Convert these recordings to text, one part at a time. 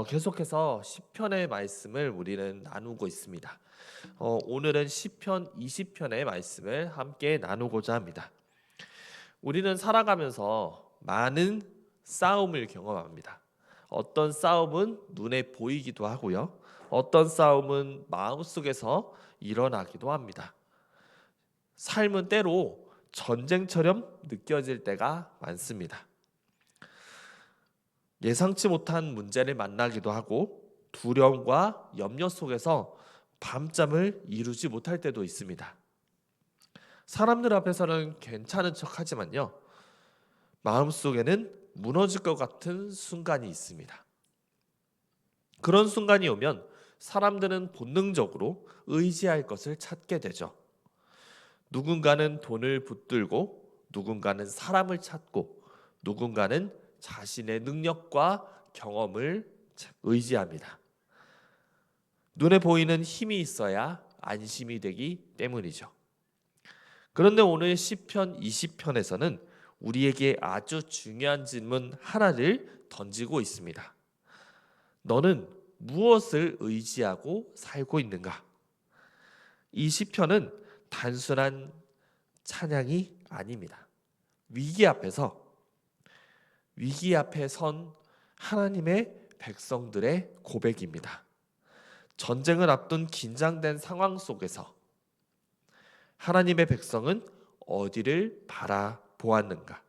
계속해서 시편의 말씀을 우리는 나누고 있습니다. 오늘은 시편 20편의 말씀을 함께 나누고자 합니다. 우리는 살아가면서 많은 싸움을 경험합니다. 어떤 싸움은 눈에 보이기도 하고요. 어떤 싸움은 마음속에서 일어나기도 합니다. 삶은 때로 전쟁처럼 느껴질 때가 많습니다. 예상치 못한 문제를 만나기도 하고 두려움과 염려 속에서 밤잠을 이루지 못할 때도 있습니다. 사람들 앞에서는 괜찮은 척하지만요, 마음속에는 무너질 것 같은 순간이 있습니다. 그런 순간이 오면 사람들은 본능적으로 의지할 것을 찾게 되죠. 누군가는 돈을 붙들고, 누군가는 사람을 찾고, 누군가는 자신의 능력과 경험을 의지합니다. 눈에 보이는 힘이 있어야 안심이 되기 때문이죠. 그런데 오늘 시편 20편에서는 우리에게 아주 중요한 질문 하나를 던지고 있습니다. 너는 무엇을 의지하고 살고 있는가? 이 시편은 단순한 찬양이 아닙니다. 위기 앞에 선 하나님의 백성들의 고백입니다. 전쟁을 앞둔 긴장된 상황 속에서 하나님의 백성은 어디를 바라보았는가,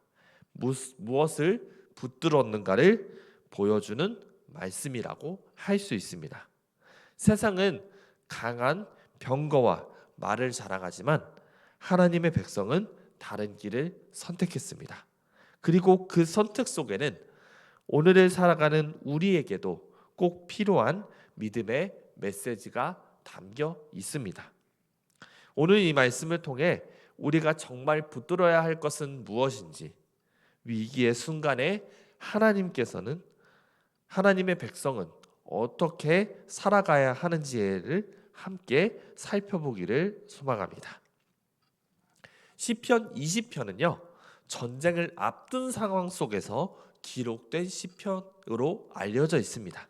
무엇을 붙들었는가를 보여주는 말씀이라고 할 수 있습니다. 세상은 강한 병거와 말을 자랑하지만 하나님의 백성은 다른 길을 선택했습니다. 그리고 그 선택 속에는 오늘을 살아가는 우리에게도 꼭 필요한 믿음의 메시지가 담겨 있습니다. 오늘 이 말씀을 통해 우리가 정말 붙들어야 할 것은 무엇인지, 위기의 순간에 하나님의 백성은 어떻게 살아가야 하는지를 함께 살펴보기를 소망합니다. 시편 20편은요, 전쟁을 앞둔 상황 속에서 기록된 시편으로 알려져 있습니다.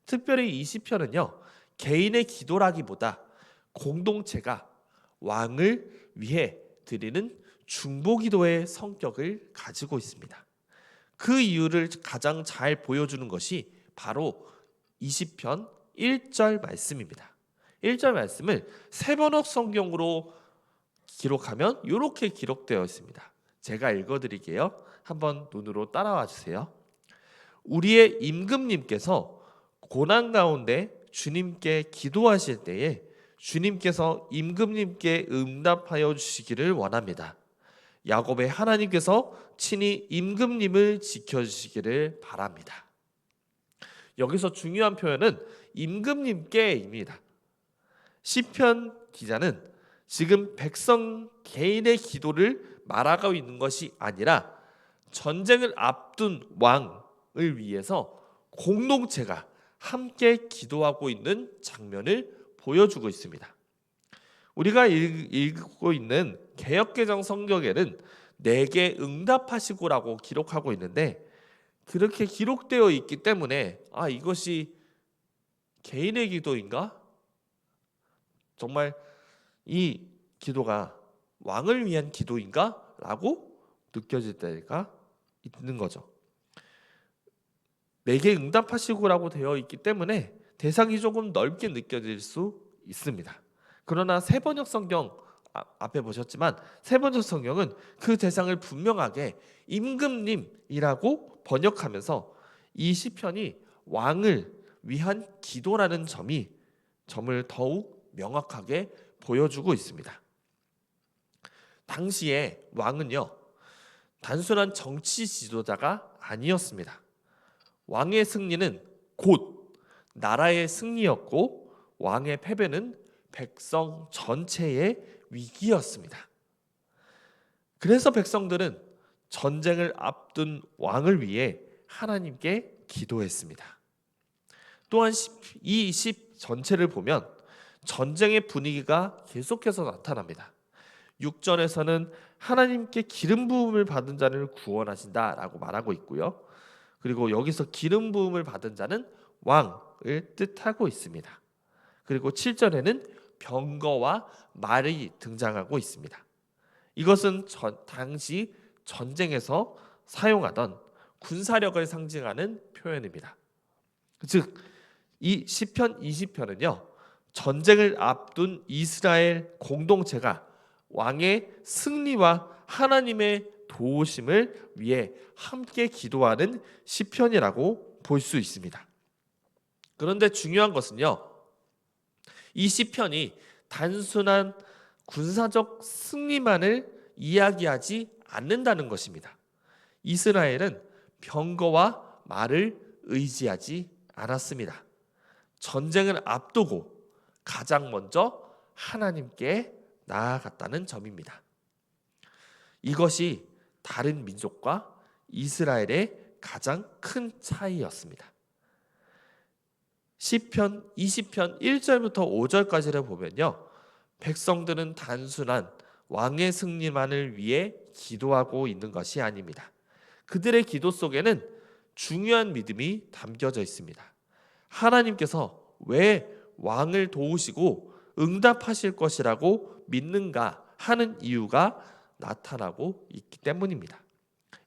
특별히 이 시편은요, 개인의 기도라기보다 공동체가 왕을 위해 드리는 중보기도의 성격을 가지고 있습니다. 그 이유를 가장 잘 보여주는 것이 바로 20편 1절 말씀입니다. 1절 말씀을 세번역 성경으로 기록하면 이렇게 기록되어 있습니다. 제가 읽어드릴게요. 한번 눈으로 따라와 주세요. 우리의 임금님께서 고난 가운데 주님께 기도하실 때에 주님께서 임금님께 응답하여 주시기를 원합니다. 야곱의 하나님께서 친히 임금님을 지켜주시기를 바랍니다. 여기서 중요한 표현은 임금님께입니다. 시편 기자는 지금 백성 개인의 기도를 말하고 있는 것이 아니라 전쟁을 앞둔 왕을 위해서 공동체가 함께 기도하고 있는 장면을 보여주고 있습니다. 우리가 읽고 있는 개역개정 성경에는 내게 응답하시고라고 기록하고 있는데, 그렇게 기록되어 있기 때문에 이것이 개인의 기도인가? 정말 이 기도가 왕을 위한 기도인가? 라고 느껴질 때가 있는 거죠. 내게 응답하시고라고 되어 있기 때문에 대상이 조금 넓게 느껴질 수 있습니다. 그러나 세번역 성경 앞에 보셨지만 세번역 성경은 그 대상을 분명하게 임금님이라고 번역하면서 이 시편이 왕을 위한 기도라는 점을 더욱 명확하게 보여주고 있습니다. 당시에 왕은요, 단순한 정치 지도자가 아니었습니다. 왕의 승리는 곧 나라의 승리였고, 왕의 패배는 백성 전체의 위기였습니다. 그래서 백성들은 전쟁을 앞둔 왕을 위해 하나님께 기도했습니다. 또한 이 시 전체를 보면 전쟁의 분위기가 계속해서 나타납니다. 6절에서는 하나님께 기름 부음을 받은 자를 구원하신다라고 말하고 있고요. 그리고 여기서 기름 부음을 받은 자는 왕을 뜻하고 있습니다. 그리고 7절에는 병거와 말이 등장하고 있습니다. 이것은 당시 전쟁에서 사용하던 군사력을 상징하는 표현입니다. 즉, 이 시편 20편은요, 전쟁을 앞둔 이스라엘 공동체가 왕의 승리와 하나님의 도우심을 위해 함께 기도하는 시편이라고 볼 수 있습니다. 그런데 중요한 것은요, 이 시편이 단순한 군사적 승리만을 이야기하지 않는다는 것입니다. 이스라엘은 병거와 말을 의지하지 않았습니다. 전쟁을 앞두고 가장 먼저 하나님께 나아갔다는 점입니다. 이것이 다른 민족과 이스라엘의 가장 큰 차이였습니다. 시편 20편 1절부터 5절까지를 보면요, 백성들은 단순한 왕의 승리만을 위해 기도하고 있는 것이 아닙니다. 그들의 기도 속에는 중요한 믿음이 담겨져 있습니다. 하나님께서 왜 왕을 도우시고 응답하실 것이라고 믿는가 하는 이유가 나타나고 있기 때문입니다.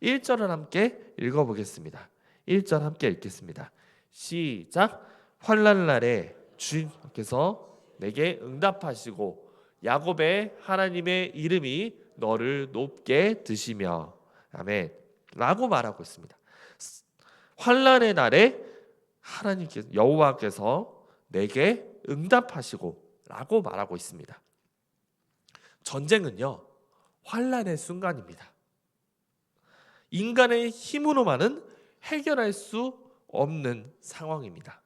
1절을 함께 읽어보겠습니다. 1절 함께 읽겠습니다. 시작. 환난 날에 주님께서 내게 응답하시고 야곱의 하나님의 이름이 너를 높게 드시며 아멘 라고 말하고 있습니다. 환난의 날에 하나님께서 여호와께서 내게 응답하시고 라고 말하고 있습니다. 전쟁은요, 환난의 순간입니다. 인간의 힘으로만은 해결할 수 없는 상황입니다.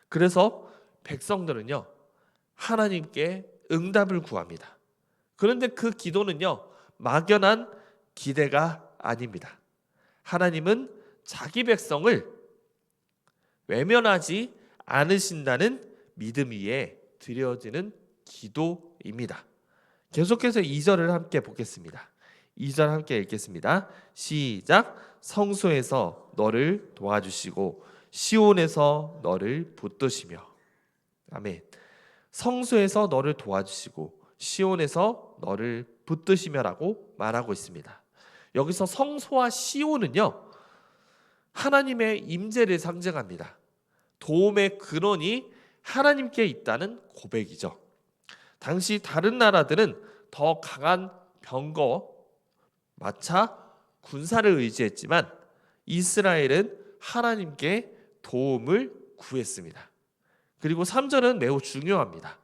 그래서 백성들은요, 하나님께 응답을 구합니다. 그런데 그 기도는요, 막연한 기대가 아닙니다. 하나님은 자기 백성을 외면하지 않으신다는 믿음 위에 드려지는 기도입니다. 계속해서 2절을 함께 보겠습니다. 2절 함께 읽겠습니다. 시작. 성소에서 너를 도와주시고 시온에서 너를 붙드시며 아멘. 성소에서 너를 도와주시고 시온에서 너를 붙드시며라고 말하고 있습니다. 여기서 성소와 시온은요, 하나님의 임재를 상징합니다. 도움의 근원이 하나님께 있다는 고백이죠. 당시 다른 나라들은 더 강한 병거, 마차, 군사를 의지했지만 이스라엘은 하나님께 도움을 구했습니다. 그리고 3절은 매우 중요합니다.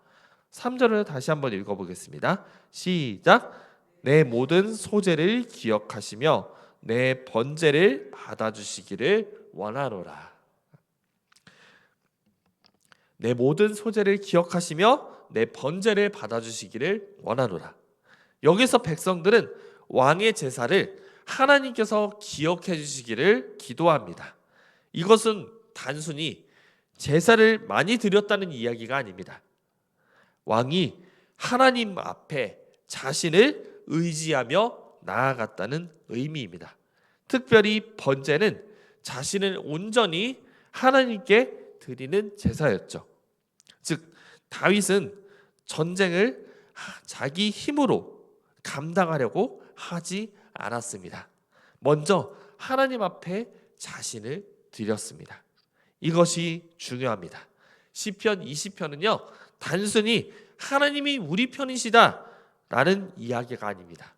3절을 다시 한번 읽어보겠습니다. 시작. 내 모든 소재를 기억하시며 내 번제를 받아주시기를 원하노라. 내 모든 소재를 기억하시며 내 번제를 받아주시기를 원하노라. 여기서 백성들은 왕의 제사를 하나님께서 기억해 주시기를 기도합니다. 이것은 단순히 제사를 많이 드렸다는 이야기가 아닙니다. 왕이 하나님 앞에 자신을 의지하며 나아갔다는 의미입니다. 특별히 번제는 자신을 온전히 하나님께 드리는 제사였죠. 즉, 다윗은 전쟁을 자기 힘으로 감당하려고 하지 않았습니다. 먼저 하나님 앞에 자신을 드렸습니다. 이것이 중요합니다. 시편 20편은요, 단순히 하나님이 우리 편이시다 라는 이야기가 아닙니다.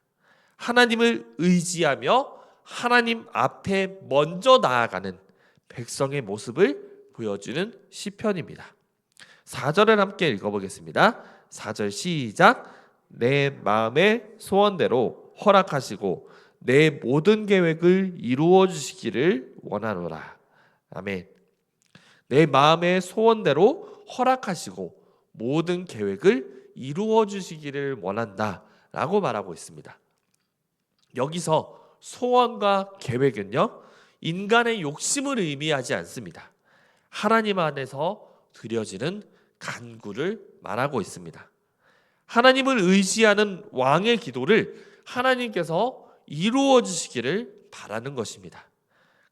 하나님을 의지하며 하나님 앞에 먼저 나아가는 백성의 모습을 보여주는 시편입니다. 4절을 함께 읽어보겠습니다. 4절 시작. 내 마음의 소원대로 허락하시고 내 모든 계획을 이루어 주시기를 원하노라. 아멘. 내 마음의 소원대로 허락하시고 모든 계획을 이루어 주시기를 원한다 라고 말하고 있습니다. 여기서 소원과 계획은요, 인간의 욕심을 의미하지 않습니다. 하나님 안에서 드려지는 간구를 말하고 있습니다. 하나님을 의지하는 왕의 기도를 하나님께서 이루어 주시기를 바라는 것입니다.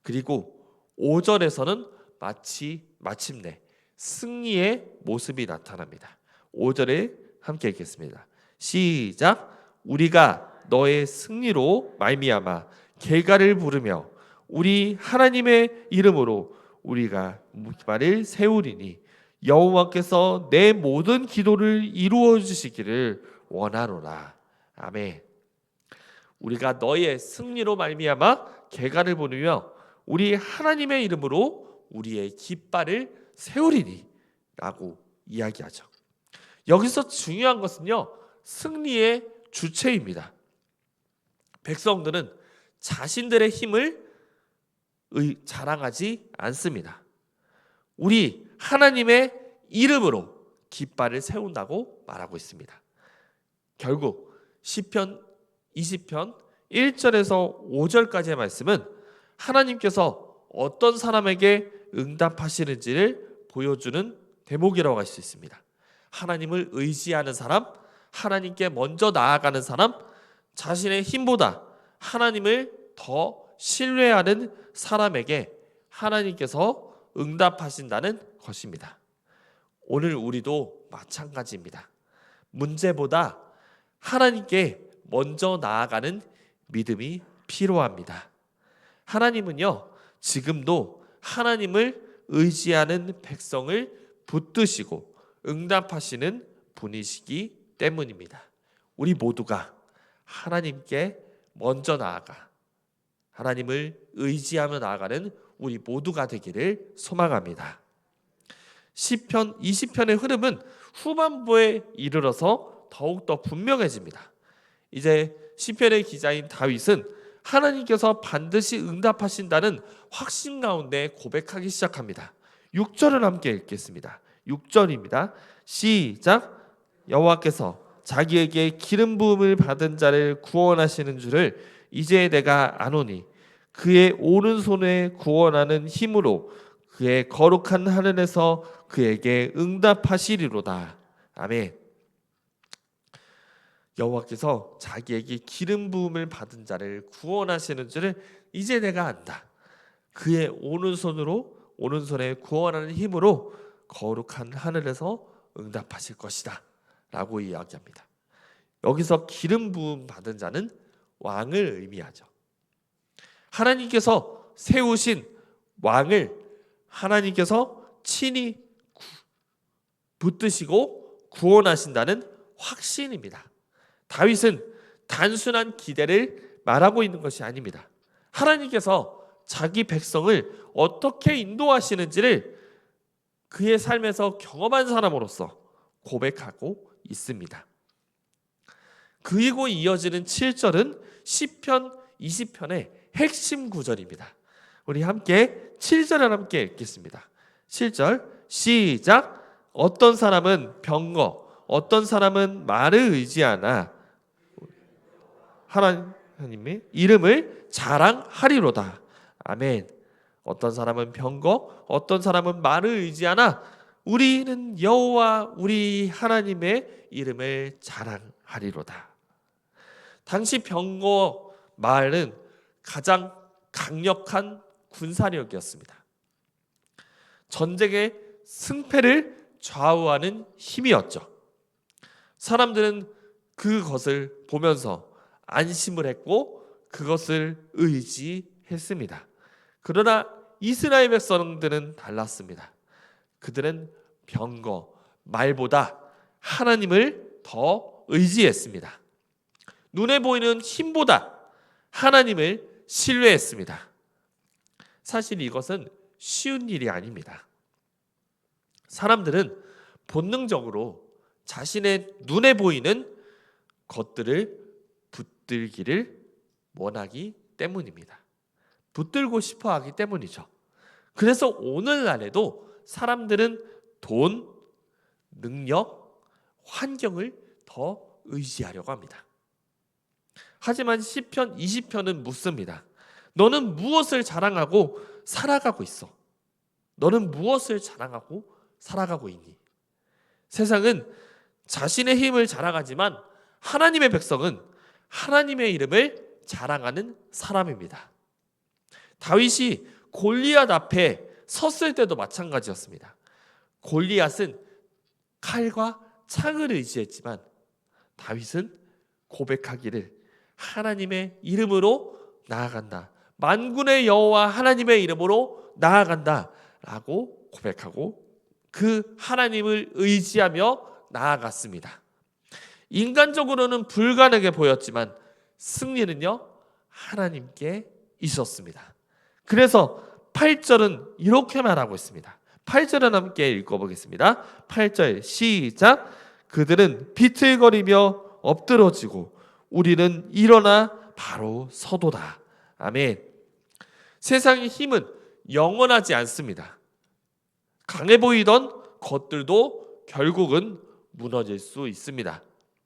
그리고 5절에서는 마치 마침내 승리의 모습이 나타납니다. 5절에 함께 읽겠습니다. 시작. 우리가 너의 승리로 말미암아 길갈을 부르며 우리 하나님의 이름으로 우리가 깃발을 세우리니 여호와께서 내 모든 기도를 이루어 주시기를 원하노라. 아멘. 우리가 너의 승리로 말미암아 길갈을 부르며 우리 하나님의 이름으로 우리의 깃발을 세우리니 라고 이야기하죠. 여기서 중요한 것은요, 승리의 주체입니다. 백성들은 자신들의 힘을 자랑하지 않습니다. 우리 하나님의 이름으로 깃발을 세운다고 말하고 있습니다. 결국 시편 20편 1절에서 5절까지의 말씀은 하나님께서 어떤 사람에게 응답하시는지를 보여주는 대목이라고 할 수 있습니다. 하나님을 의지하는 사람, 하나님께 먼저 나아가는 사람, 자신의 힘보다 하나님을 더 신뢰하는 사람에게 하나님께서 응답하신다는 것입니다. 오늘 우리도 마찬가지입니다. 문제보다 하나님께 먼저 나아가는 믿음이 필요합니다. 하나님은요, 지금도 하나님을 의지하는 백성을 붙드시고 응답하시는 분이시기 때문입니다. 우리 모두가 하나님께 먼저 나아가 하나님을 의지하며 나아가는 우리 모두가 되기를 소망합니다. 시편 20편의 흐름은 후반부에 이르러서 더욱더 분명해집니다. 이제 시편의 기자인 다윗은 하나님께서 반드시 응답하신다는 확신 가운데 고백하기 시작합니다. 6절을 함께 읽겠습니다. 6절입니다. 시작. 여호와께서 자기에게 기름 부음을 받은 자를 구원하시는 줄을 이제 내가 아노니 그의 오른손에 구원하는 힘으로 그의 거룩한 하늘에서 그에게 응답하시리로다. 아멘. 여호와께서 자기에게 기름 부음을 받은 자를 구원하시는 줄을 이제 내가 안다. 그의 오른손에 구원하는 힘으로 거룩한 하늘에서 응답하실 것이다 라고 이야기합니다. 여기서 기름 부음 받은 자는 왕을 의미하죠. 하나님께서 세우신 왕을 하나님께서 친히 붙드시고 구원하신다는 확신입니다. 다윗은 단순한 기대를 말하고 있는 것이 아닙니다. 하나님께서 자기 백성을 어떻게 인도하시는지를 그의 삶에서 경험한 사람으로서 고백하고 있습니다. 그리고 이어지는 7절은 시편 20편의 핵심 구절입니다. 우리 함께 7절을 함께 읽겠습니다. 7절 시작. 어떤 사람은 병거, 어떤 사람은 말을 의지하나 하나님의 이름을 자랑하리로다. 아멘. 어떤 사람은 병거, 어떤 사람은 말을 의지하나 우리는 여호와 우리 하나님의 이름을 자랑하리로다. 당시 병거 말은 가장 강력한 군사력이었습니다. 전쟁의 승패를 좌우하는 힘이었죠. 사람들은 그것을 보면서 안심을 했고 그것을 의지했습니다. 그러나 이스라엘 백성들은 달랐습니다. 그들은 병거, 말보다 하나님을 더 의지했습니다. 눈에 보이는 힘보다 하나님을 신뢰했습니다. 사실 이것은 쉬운 일이 아닙니다. 사람들은 본능적으로 자신의 눈에 보이는 것들을 붙들기를 원하기 때문입니다. 붙들고 싶어 하기 때문이죠. 그래서 오늘날에도 사람들은 돈, 능력, 환경을 더 의지하려고 합니다. 하지만 시편 20편은 묻습니다. 너는 무엇을 자랑하고 살아가고 있어? 너는 무엇을 자랑하고 살아가고 있니? 세상은 자신의 힘을 자랑하지만 하나님의 백성은 하나님의 이름을 자랑하는 사람입니다. 다윗이 골리앗 앞에 섰을 때도 마찬가지였습니다. 골리앗은 칼과 창을 의지했지만 다윗은 고백하기를 하나님의 이름으로 나아간다. 만군의 여호와 하나님의 이름으로 나아간다 라고 고백하고 그 하나님을 의지하며 나아갔습니다. 인간적으로는 불가능해 보였지만 승리는요 하나님께 있었습니다. 그래서 8절은 이렇게 말하고 있습니다. 8절을 함께 읽어보겠습니다. 8절 시작. 그들은 비틀거리며 엎드러지고 우리는 일어나 바로 서도다. 아멘. 세상의 힘은 영원하지 않습니다. 강해 보이던 것들도 결국은 무너질 수 있습니다.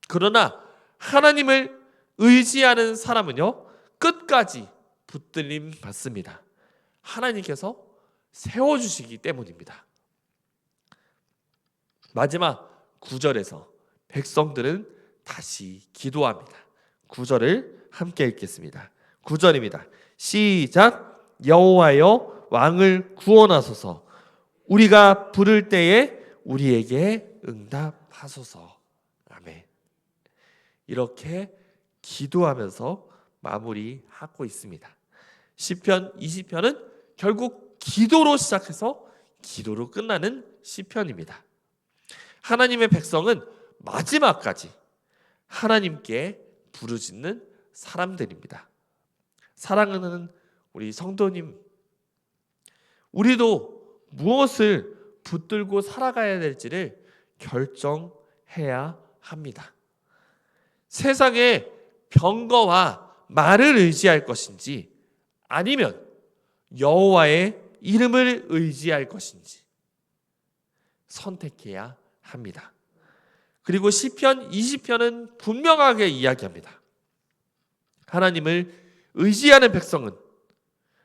그러나 하나님을 의지하는 사람은요 끝까지 붙들림 받습니다. 하나님께서 세워주시기 때문입니다. 마지막 9절에서 백성들은 다시 기도합니다. 9절을 함께 읽겠습니다. 9절입니다. 시작. 여호와여 왕을 구원하소서. 우리가 부를 때에 우리에게 응답하소서. 아멘. 이렇게 기도하면서 마무리하고 있습니다. 시편 20편은 결국 기도로 시작해서 기도로 끝나는 시편입니다. 하나님의 백성은 마지막까지 하나님께 부르짖는 사람들입니다. 사랑하는 우리 성도님, 우리도 무엇을 붙들고 살아가야 될지를 결정해야 합니다. 세상의 병거와 말을 의지할 것인지 아니면 여호와의 이름을 의지할 것인지 선택해야 합니다. 그리고 시편 20편은 분명하게 이야기합니다. 하나님을 의지하는 백성은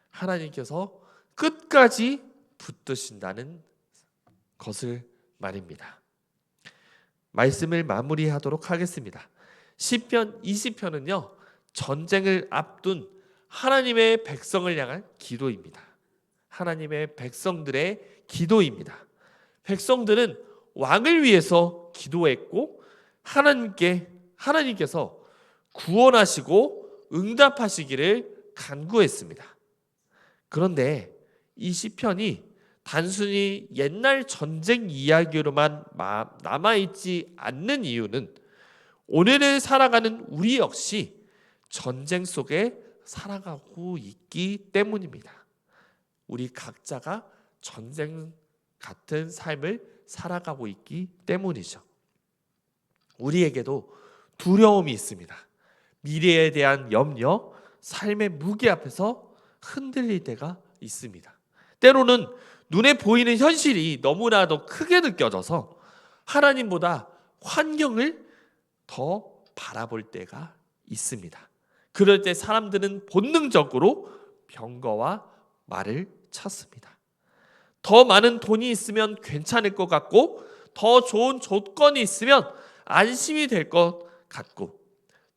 하나님께서 끝까지 붙드신다는 것을 말입니다. 말씀을 마무리하도록 하겠습니다. 시편 20편은요 전쟁을 앞둔 하나님의 백성을 향한 기도입니다. 하나님의 백성들의 기도입니다. 백성들은 왕을 위해서 기도했고 하나님께서 구원하시고 응답하시기를 간구했습니다. 그런데 이 시편이 단순히 옛날 전쟁 이야기로만 남아있지 않는 이유는 오늘을 살아가는 우리 역시 전쟁 속에 살아가고 있기 때문입니다. 우리 각자가 전쟁 같은 삶을 살아가고 있기 때문이죠. 우리에게도 두려움이 있습니다. 미래에 대한 염려, 삶의 무게 앞에서 흔들릴 때가 있습니다. 때로는 눈에 보이는 현실이 너무나도 크게 느껴져서 하나님보다 환경을 더 바라볼 때가 있습니다. 그럴 때 사람들은 본능적으로 병거와 말을 찾습니다. 더 많은 돈이 있으면 괜찮을 것 같고 더 좋은 조건이 있으면 안심이 될 것 같고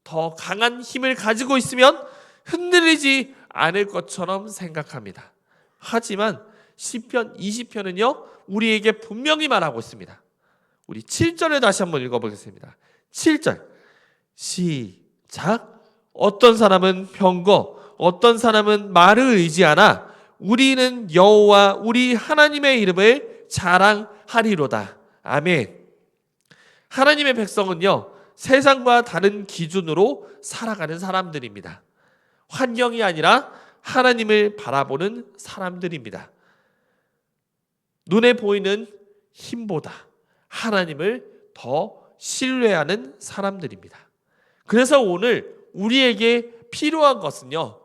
더 강한 힘을 가지고 있으면 흔들리지 않을 것처럼 생각합니다. 하지만 시편 20편은요 우리에게 분명히 말하고 있습니다. 우리 7절을 다시 한번 읽어보겠습니다. 7절 시작. 어떤 사람은 병거, 어떤 사람은 말을 의지하나 우리는 여호와 우리 하나님의 이름을 자랑하리로다. 아멘. 하나님의 백성은요 세상과 다른 기준으로 살아가는 사람들입니다. 환경이 아니라 하나님을 바라보는 사람들입니다. 눈에 보이는 힘보다 하나님을 더 신뢰하는 사람들입니다. 그래서 오늘 우리에게 필요한 것은요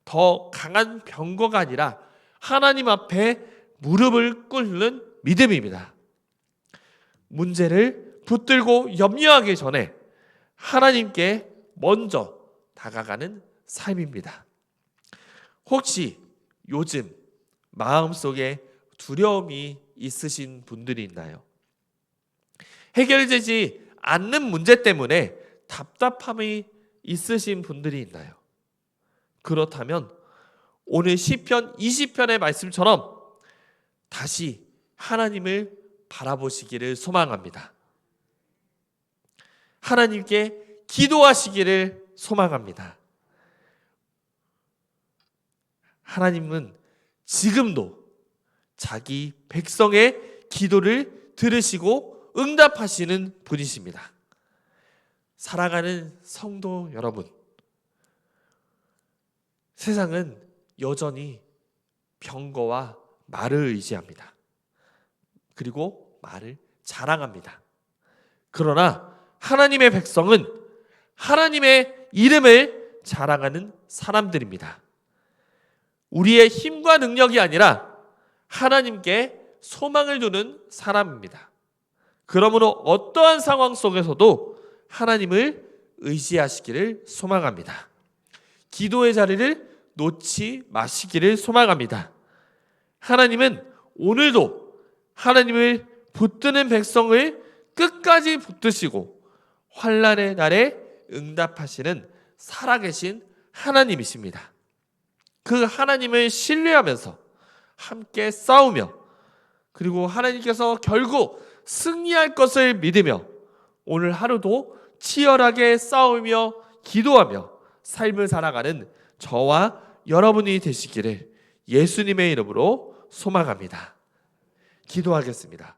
더 강한 병거가 아니라 하나님 앞에 무릎을 꿇는 믿음입니다. 문제를 붙들고 염려하기 전에 하나님께 먼저 다가가는 삶입니다. 혹시 요즘 마음속에 두려움이 있으신 분들이 있나요? 해결되지 않는 문제 때문에 답답함이 있으신 분들이 있나요? 그렇다면 오늘 시편 20편의 말씀처럼 다시 하나님을 바라보시기를 소망합니다. 하나님께 기도하시기를 소망합니다. 하나님은 지금도 자기 백성의 기도를 들으시고 응답하시는 분이십니다. 사랑하는 성도 여러분, 세상은 여전히 병거와 말을 의지합니다. 그리고 말을 자랑합니다. 그러나 하나님의 백성은 하나님의 이름을 자랑하는 사람들입니다. 우리의 힘과 능력이 아니라 하나님께 소망을 두는 사람입니다. 그러므로 어떠한 상황 속에서도 하나님을 의지하시기를 소망합니다. 기도의 자리를 놓지 마시기를 소망합니다. 하나님은 오늘도 하나님을 붙드는 백성을 끝까지 붙드시고 환난의 날에 응답하시는 살아계신 하나님이십니다. 그 하나님을 신뢰하면서 함께 싸우며, 그리고 하나님께서 결국 승리할 것을 믿으며 오늘 하루도 치열하게 싸우며 기도하며 삶을 살아가는 저와 여러분이 되시기를 예수님의 이름으로 소망합니다. 기도하겠습니다.